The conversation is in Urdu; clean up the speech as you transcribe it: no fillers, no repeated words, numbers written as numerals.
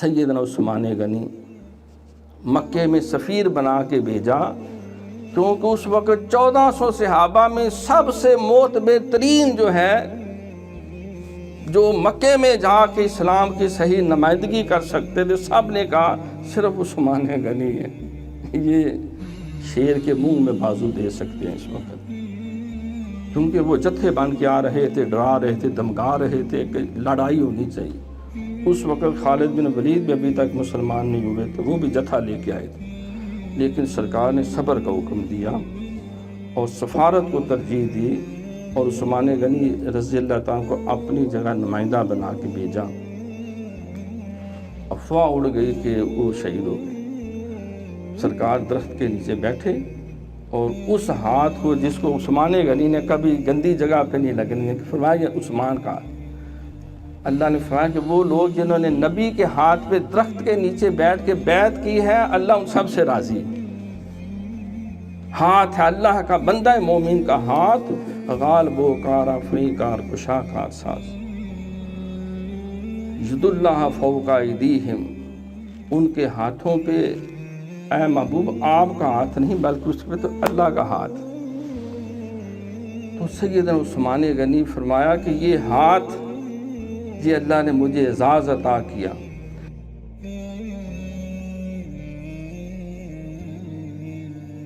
سیدنا عثمان غنی مکے میں سفیر بنا کے بھیجا، کیونکہ اس وقت 1400 صحابہ میں سب سے معتبر ترین جو ہے، جو مکے میں جا کے اسلام کی صحیح نمائندگی کر سکتے تھے، سب نے کہا صرف عثمان غنی ہے، یہ شیر کے منہ میں بازو دے سکتے ہیں اس وقت، کیونکہ وہ جتھے بن کے آ رہے تھے، ڈرا رہے تھے، دمکا رہے تھے کہ لڑائی ہونی چاہیے۔ اس وقت خالد بن ولید بھی ابھی تک مسلمان نہیں ہوئے تھے، وہ بھی جتھا لے کے آئے تھے، لیکن سرکار نے صبر کا حکم دیا اور سفارت کو ترجیح دی، اور عثمان غنی رضی اللہ تعالیٰ کو اپنی جگہ نمائندہ بنا کے بھیجا۔ افواہ اڑ گئی کہ وہ شہید ہو گئے۔ سرکار درخت کے نیچے بیٹھے اور اس ہاتھ کو جس کو عثمان غنی نے کبھی گندی جگہ پہ نہیں لگنے، فرمایا یہ عثمان کا ہاتھ۔ اللہ نے فرمایا کہ وہ لوگ جنہوں نے نبی کے ہاتھ پہ درخت کے نیچے بیٹھ کے بیعت کی ہے، اللہ ان سب سے راضی ہے۔ ہاتھ ہے اللہ کا، بندہ مومن کا ہاتھ، غالب و کار افری کار کشا کار ساز، ید اللہ فوق ایدیہم، ان کے ہاتھوں پہ اے محبوب آپ کا ہاتھ نہیں بلکہ اس پہ تو اللہ کا ہاتھ۔ تو سیدنا عثمان غنی فرمایا کہ یہ ہاتھ، یہ اللہ نے مجھے اعزاز عطا کیا،